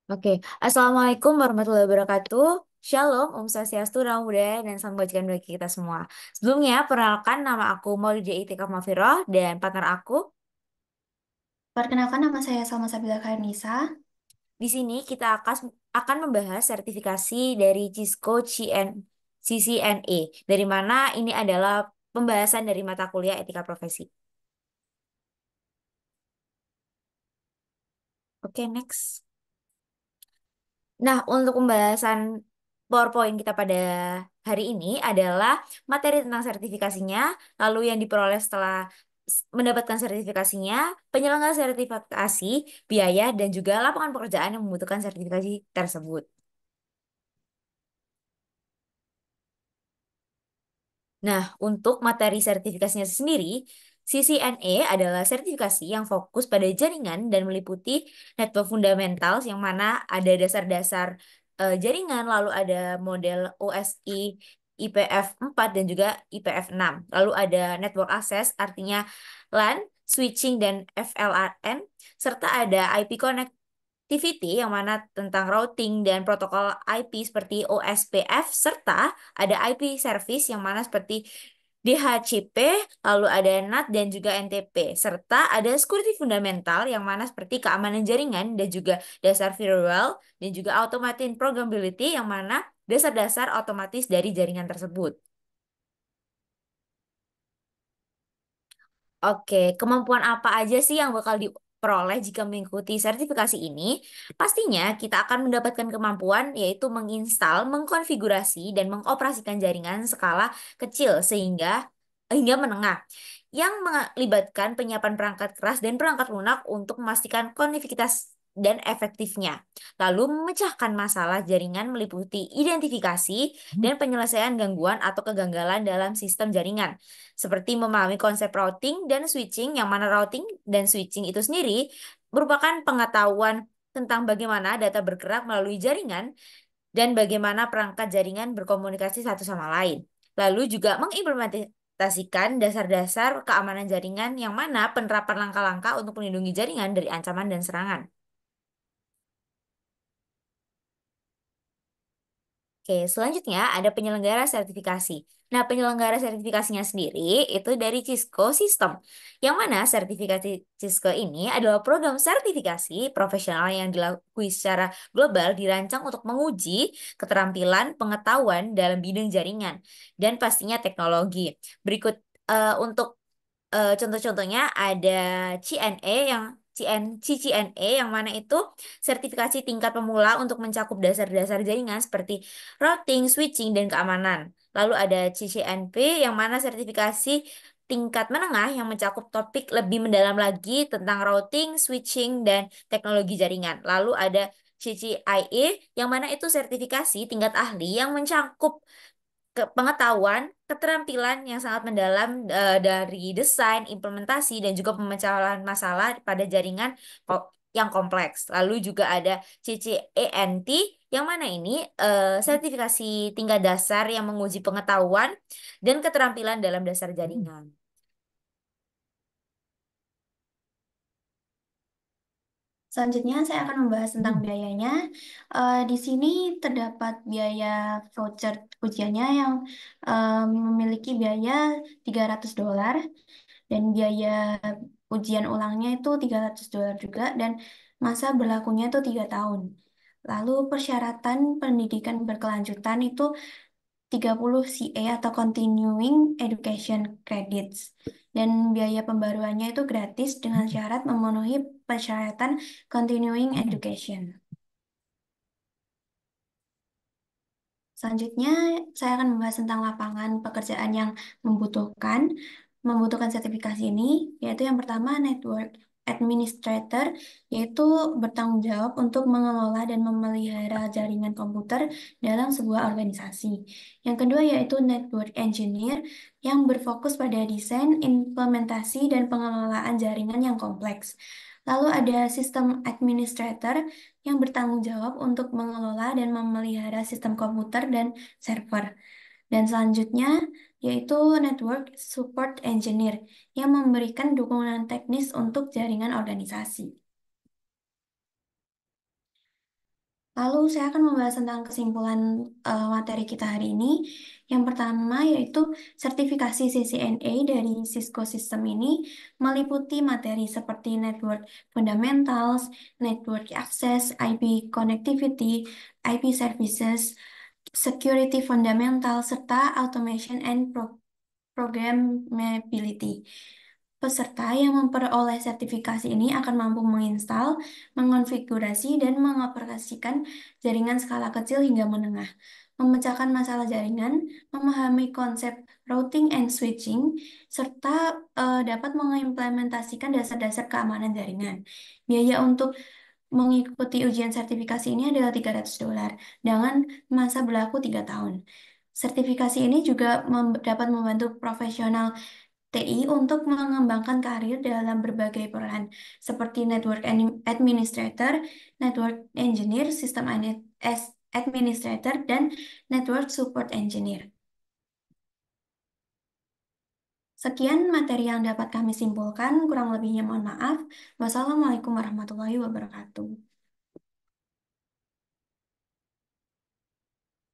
Oke, Assalamualaikum warahmatullahi wabarakatuh. Shalom, Om Swastiastu, Namo Buddhaya, dan salam kebajikan bagi kita semua. Sebelumnya, perkenalkan nama aku Maulida Itikaf Mafiroh dan partner aku. Perkenalkan nama saya Salma Sabila Kairnisa. Di sini kita akan membahas sertifikasi dari Cisco CCNA, dari mana ini adalah pembahasan dari mata kuliah etika profesi. Oke, next. Nah, untuk pembahasan PowerPoint kita pada hari ini adalah materi tentang sertifikasinya, lalu yang diperoleh setelah mendapatkan sertifikasinya, penyelenggara sertifikasi, biaya, dan juga lapangan pekerjaan yang membutuhkan sertifikasi tersebut. Nah, untuk materi sertifikasinya sendiri, CCNA adalah sertifikasi yang fokus pada jaringan dan meliputi network fundamental yang mana ada dasar-dasar jaringan, lalu ada model OSI IPv4 dan juga IPv6. Lalu ada network access artinya LAN, switching dan FLRN, serta ada IP activity yang mana tentang routing dan protokol IP seperti OSPF serta ada IP service yang mana seperti DHCP, lalu ada NAT dan juga NTP serta ada security fundamental yang mana seperti keamanan jaringan dan juga dasar firewall dan juga automatic programmability yang mana dasar-dasar otomatis dari jaringan tersebut. Oke, kemampuan apa aja sih yang bakal diperoleh jika mengikuti sertifikasi ini? Pastinya kita akan mendapatkan kemampuan yaitu menginstal, mengkonfigurasi, dan mengoperasikan jaringan skala kecil hingga menengah yang melibatkan penyiapan perangkat keras dan perangkat lunak untuk memastikan konektivitas dan efektifnya. Lalu memecahkan masalah jaringan meliputi identifikasi dan penyelesaian gangguan atau kegagalan dalam sistem jaringan seperti memahami konsep routing dan switching, yang mana routing dan switching itu sendiri merupakan pengetahuan tentang bagaimana data bergerak melalui jaringan dan bagaimana perangkat jaringan berkomunikasi satu sama lain. Lalu juga mengimplementasikan dasar-dasar keamanan jaringan yang mana penerapan langkah-langkah untuk melindungi jaringan dari ancaman dan serangan. Oke, selanjutnya ada penyelenggara sertifikasi. Nah, penyelenggara sertifikasinya sendiri itu dari Cisco System. Yang mana sertifikasi Cisco ini adalah program sertifikasi profesional yang dilakukan secara global dirancang untuk menguji keterampilan pengetahuan dalam bidang jaringan dan pastinya teknologi. Berikut untuk contoh-contohnya ada CNA yang CCNA yang mana itu sertifikasi tingkat pemula untuk mencakup dasar-dasar jaringan seperti routing, switching, dan keamanan. Lalu ada CCNP yang mana sertifikasi tingkat menengah yang mencakup topik lebih mendalam lagi tentang routing, switching, dan teknologi jaringan. Lalu ada CCIE yang mana itu sertifikasi tingkat ahli yang mencakup pengetahuan, keterampilan yang sangat mendalam dari desain, implementasi, dan juga pemecahan masalah pada jaringan yang kompleks. Lalu juga ada CCENT, yang mana ini sertifikasi tingkat dasar yang menguji pengetahuan dan keterampilan dalam dasar jaringan. Selanjutnya, saya akan membahas tentang biayanya. Di sini terdapat biaya voucher ujiannya yang memiliki biaya $300 dan biaya ujian ulangnya itu $300 juga dan masa berlakunya itu 3 tahun. Lalu persyaratan pendidikan berkelanjutan itu 30 CA atau Continuing Education Credits. Dan biaya pembaruannya itu gratis dengan syarat memenuhi persyaratan Continuing Education. Selanjutnya, saya akan membahas tentang lapangan pekerjaan yang membutuhkan membutuhkan sertifikasi ini, yaitu yang pertama Network Administrator, yaitu bertanggung jawab untuk mengelola dan memelihara jaringan komputer dalam sebuah organisasi. Yang kedua yaitu Network Engineer, yang berfokus pada desain, implementasi, dan pengelolaan jaringan yang kompleks. Lalu ada System Administrator, yang bertanggung jawab untuk mengelola dan memelihara sistem komputer dan server. Dan selanjutnya yaitu Network Support Engineer yang memberikan dukungan teknis untuk jaringan organisasi. Lalu saya akan membahas tentang kesimpulan materi kita hari ini. Yang pertama yaitu sertifikasi CCNA dari Cisco System ini meliputi materi seperti Network Fundamentals, Network Access, IP Connectivity, IP Services, Security Fundamentals, serta Automation and Programmability. Peserta yang memperoleh sertifikasi ini akan mampu menginstal, mengonfigurasi, dan mengoperasikan jaringan skala kecil hingga menengah, memecahkan masalah jaringan, memahami konsep routing and switching, serta dapat mengimplementasikan dasar-dasar keamanan jaringan. Biaya untuk mengikuti ujian sertifikasi ini adalah $300 dengan masa berlaku 3 tahun. Sertifikasi ini juga dapat membantu profesional TI untuk mengembangkan karir dalam berbagai peran seperti Network Administrator, Network Engineer, System Administrator, dan Network Support Engineer. Sekian materi yang dapat kami simpulkan, kurang lebihnya mohon maaf. Wassalamualaikum warahmatullahi wabarakatuh.